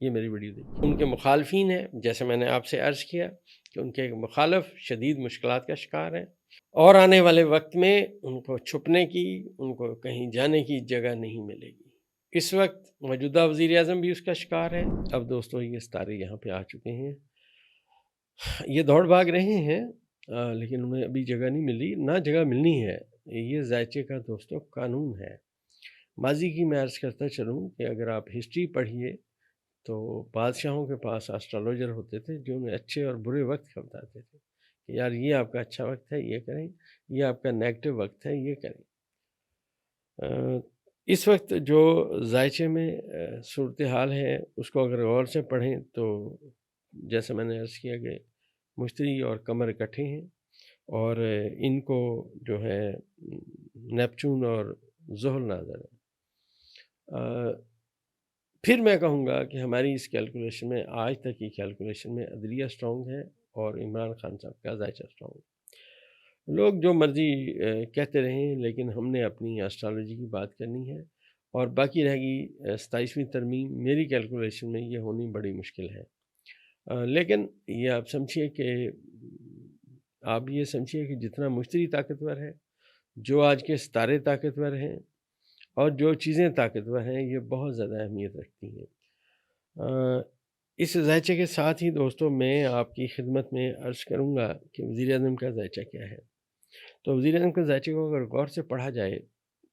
یہ میری ویڈیو دیکھیے۔ ان کے مخالفین ہیں، جیسے میں نے آپ سے عرض کیا کہ ان کے مخالف شدید مشکلات کا شکار ہیں، اور آنے والے وقت میں ان کو چھپنے کی، ان کو کہیں جانے کی جگہ نہیں ملے گی۔ اس وقت موجودہ وزیر اعظم بھی اس کا شکار ہے۔ اب دوستو یہ ستارے یہاں پہ آ چکے ہیں، یہ دوڑ بھاگ رہے ہیں، لیکن انہیں ابھی جگہ نہیں ملی، نہ جگہ ملنی ہے۔ یہ ذائچے کا دوستو قانون ہے۔ ماضی کی میں عرض کرتا چلوں کہ اگر آپ ہسٹری پڑھیے تو بادشاہوں کے پاس اسٹرالوجر ہوتے تھے جو انہیں اچھے اور برے وقت کا بتاتے تھے کہ یار یہ آپ کا اچھا وقت ہے، یہ کریں، یہ آپ کا نیگیٹو وقت ہے، یہ کریں۔ اس وقت جو ذائچے میں صورتحال ہے اس کو اگر غور سے پڑھیں تو جیسے میں نے عرض کیا کہ مشتری اور قمر اکٹھے ہیں، اور ان کو جو ہے نیپچون اور زحل نظر ہے۔ پھر میں کہوں گا کہ ہماری اس کیلکولیشن میں، آج تک کی کیلکولیشن میں، عدلیہ سٹرونگ ہے اور عمران خان صاحب کا ذائچہ سٹرونگ ہے۔ لوگ جو مرضی کہتے رہیں، لیکن ہم نے اپنی اسٹرالوجی کی بات کرنی ہے، اور باقی رہ گئی 27ویں ترمیم۔ میری کیلکولیشن میں یہ ہونی بڑی مشکل ہے، لیکن یہ آپ سمجھیے کہ جتنا مشتری طاقتور ہے، جو آج کے ستارے طاقتور ہیں، اور جو چیزیں طاقتور ہیں، یہ بہت زیادہ اہمیت رکھتی ہیں۔ اس ذائچے کے ساتھ ہی دوستو میں آپ کی خدمت میں عرض کروں گا کہ وزیر اعظم کا ذائچہ کیا ہے۔ تو وزیر اعظم کے ذائچے کو اگر غور سے پڑھا جائے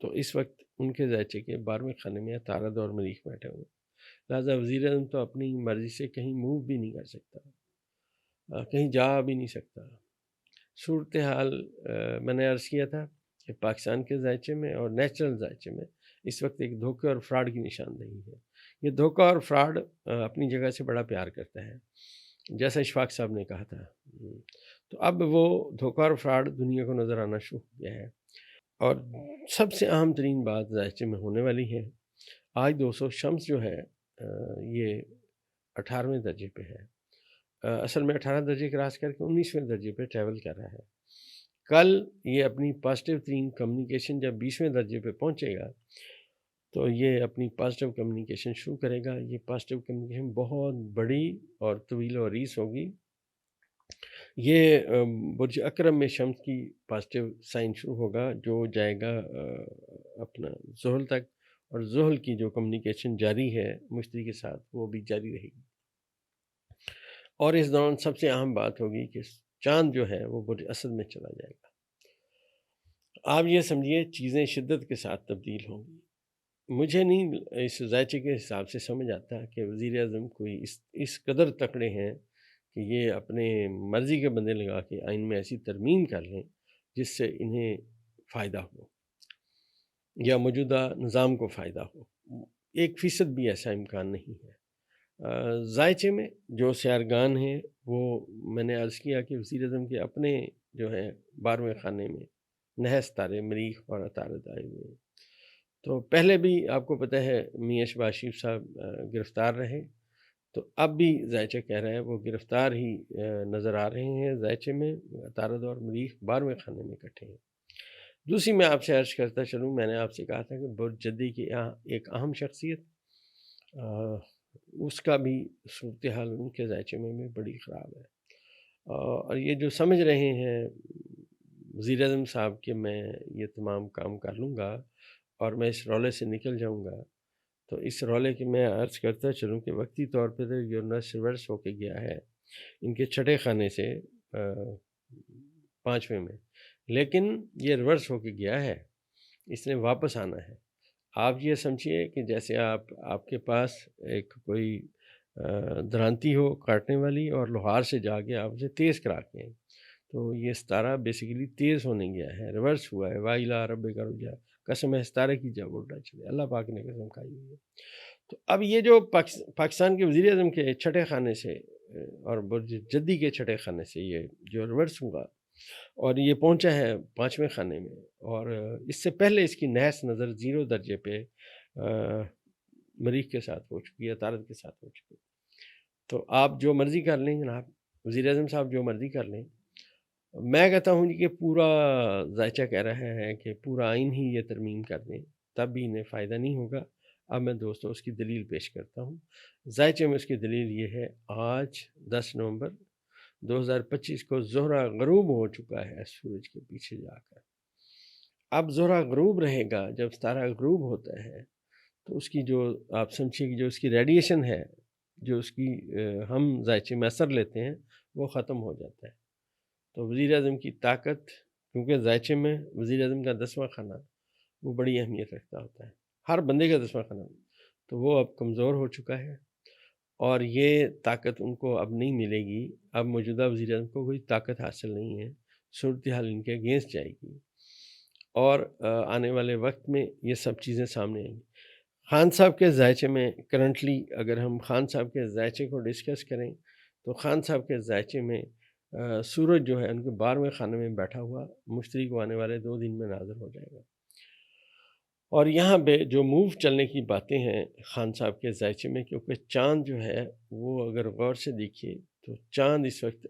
تو اس وقت ان کے ذائچے کے 12ویں خانے میں عطارد اور مریخ بیٹھے ہوئے، لہٰذا وزیر اعظم تو اپنی مرضی سے کہیں موو بھی نہیں کر سکتا، کہیں جا بھی نہیں سکتا۔ صورتحال میں نے عرض کیا تھا کہ پاکستان کے ذائچے میں اور نیچرل ذائچے میں اس وقت ایک دھوکے اور فراڈ کی نشاندہی ہے۔ یہ دھوکہ اور فراڈ اپنی جگہ سے بڑا پیار کرتا ہے، جیسا اشفاق صاحب نے کہا تھا۔ تو اب وہ دھوکہ اور فراڈ دنیا کو نظر آنا شروع ہو گیا ہے، اور سب سے اہم ترین بات ذائچے میں ہونے والی ہے۔ آج 200 شمس جو ہے یہ 18ویں درجے پہ ہے، اصل میں 18 درجے کراس کر کے 19ویں درجے پہ ٹریول کر رہا ہے۔ کل یہ اپنی پازیٹیو ترین کمیونیکیشن جب 20ویں درجے پہ پہنچے گا تو یہ اپنی پازیٹیو کمیونیکیشن شروع کرے گا۔ یہ پازیٹیو کمیونیکیشن بہت بڑی اور طویل و عریض ہوگی۔ یہ برج اکرم میں شمس کی پازیٹیو سائن شروع ہوگا جو جائے گا اپنا زحل تک، اور زحل کی جو کمیونیکیشن جاری ہے مشتری کے ساتھ وہ بھی جاری رہے گی۔ اور اس دوران سب سے اہم بات ہوگی کہ چاند جو ہے وہ برج اسد میں چلا جائے گا۔ آپ یہ سمجھیے چیزیں شدت کے ساتھ تبدیل ہوں گی۔ مجھے نہیں اس ذائچے کے حساب سے سمجھ آتا کہ وزیر اعظم کوئی اس قدر تکڑے ہیں کہ یہ اپنے مرضی کے بندے لگا کے آئین میں ایسی ترمیم کر لیں جس سے انہیں فائدہ ہو یا موجودہ نظام کو فائدہ ہو۔ 1% بھی ایسا امکان نہیں ہے۔ ذائچے میں جو سیارگان ہیں وہ میں نے عرض کیا کہ وزیر اعظم کے اپنے جو ہے 12ویں خانے میں نحس تارے مریخ اور عطارد آئے ہوئے ہیں۔ تو پہلے بھی آپ کو پتہ ہے میاں شہباز شریف صاحب گرفتار رہے، تو اب بھی ذائچہ کہہ رہا ہے وہ گرفتار ہی نظر آ رہے ہیں۔ ذائچے میں عطارد اور مریخ 12ویں خانے میں اکٹھے ہیں۔ دوسری میں آپ سے عرض کرتا چلوں، میں نے آپ سے کہا تھا کہ برج جدی کی ایک اہم شخصیت، اس کا بھی صورتحال ان کے ذائچے میں بڑی خراب ہے، اور یہ جو سمجھ رہے ہیں وزیر اعظم صاحب کہ میں یہ تمام کام کر لوں گا اور میں اس رولے سے نکل جاؤں گا، تو اس رولے کی میں عرض کرتا چلوں کہ وقتی طور پہ تو یورنس ریورس ہو کے گیا ہے ان کے چھٹے خانے سے 5ویں میں، لیکن یہ ریورس ہو کے گیا ہے، اس نے واپس آنا ہے۔ آپ یہ سمجھیے کہ جیسے آپ کے پاس ایک کوئی درانتی ہو کاٹنے والی اور لوہار سے جا کے آپ اسے تیز کرا کے ہیں، تو یہ ستارہ بیسیکلی تیز ہونے گیا ہے، ریورس ہوا ہے۔ وَإِلَىٰ رَبِّكَ رُجْعَىٰ، قسم ہے ستارے کی جب اڑنا چلے، اللہ پاک نے قسم کھائی ہوئی ہے۔ تو اب یہ جو پاکستان کے وزیر اعظم کے چھٹے خانے سے اور برج جدی کے چھٹے خانے سے یہ جو ریورس ہوا اور یہ پہنچا ہے 5ویں خانے میں، اور اس سے پہلے اس کی نحس نظر 0 درجے پہ مریخ کے ساتھ ہو چکی ہے، عطارد کے ساتھ ہو چکی ہے۔ تو آپ جو مرضی کر لیں جناب، وزیر اعظم صاحب جو مرضی کر لیں، میں کہتا ہوں کہ پورا ذائچہ کہہ رہا ہے کہ پورا آئین ہی یہ ترمیم کر دیں، تب بھی انہیں فائدہ نہیں ہوگا۔ اب میں دوستوں اس کی دلیل پیش کرتا ہوں۔ ذائچے میں اس کی دلیل یہ ہے، آج 10 نومبر 2025 کو زہرہ غروب ہو چکا ہے سورج کے پیچھے جا کر۔ اب زہرہ غروب رہے گا، جب ستارہ غروب ہوتا ہے تو اس کی جو آپ سمجھیے کہ جو اس کی ریڈیشن ہے، جو اس کی ہم ذائچے میں اثر لیتے ہیں، وہ ختم ہو جاتا ہے۔ تو وزیر اعظم کی طاقت، کیونکہ ذائچے میں وزیر اعظم کا 10واں خانہ وہ بڑی اہمیت رکھتا ہوتا ہے، ہر بندے کا 10واں خانہ، تو وہ اب کمزور ہو چکا ہے اور یہ طاقت ان کو اب نہیں ملے گی۔ اب موجودہ وزیر اعظم کو کوئی طاقت حاصل نہیں ہے، صورتحال ان کے اگینسٹ جائے گی اور آنے والے وقت میں یہ سب چیزیں سامنے آئیں گی۔ خان صاحب کے ذائچے میں کرنٹلی اگر ہم خان صاحب کے ذائچے کو ڈسکس کریں تو خان صاحب کے ذائچے میں سورج جو ہے ان کے 12ویں خانے میں بیٹھا ہوا مشتری کو آنے والے 2 دن میں ناظر ہو جائے گا۔ اور یہاں پہ جو موو چلنے کی باتیں ہیں خان صاحب کے ذائچے میں، کیونکہ چاند جو ہے وہ اگر غور سے دیکھیے تو چاند اس وقت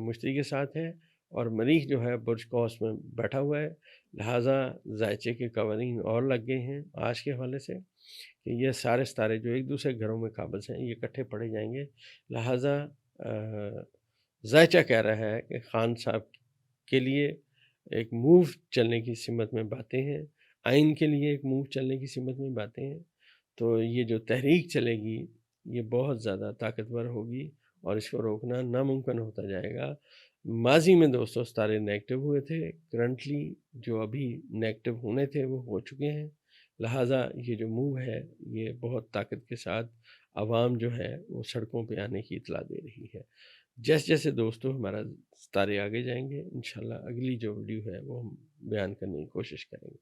مشتری کے ساتھ ہے اور مریخ جو ہے برج قوس میں بیٹھا ہوا ہے، لہٰذا ذائچے کے قوانین اور لگ گئے ہیں آج کے حوالے سے کہ یہ سارے ستارے جو ایک دوسرے گھروں میں قابض ہیں یہ اکٹھے پڑے جائیں گے۔ لہٰذا ذائچہ کہہ رہا ہے کہ خان صاحب کے لیے ایک موو چلنے کی سمت میں باتیں ہیں، آئین کے لیے ایک موو چلنے کی سمت میں باتیں ہیں، تو یہ جو تحریک چلے گی یہ بہت زیادہ طاقتور ہوگی اور اس کو روکنا ناممکن ہوتا جائے گا۔ ماضی میں دوستوں ستارے نیگیٹو ہوئے تھے، کرنٹلی جو ابھی نیگیٹو ہونے تھے وہ ہو چکے ہیں، لہٰذا یہ جو موو ہے یہ بہت طاقت کے ساتھ عوام جو ہے وہ سڑکوں پہ آنے کی اطلاع دے رہی ہے۔ جیسے جیسے دوستوں ہمارا ستارے آگے جائیں گے انشاءاللہ اگلی جو ویڈیو ہے وہ ہم بیان کرنے کی کوشش کریں گے۔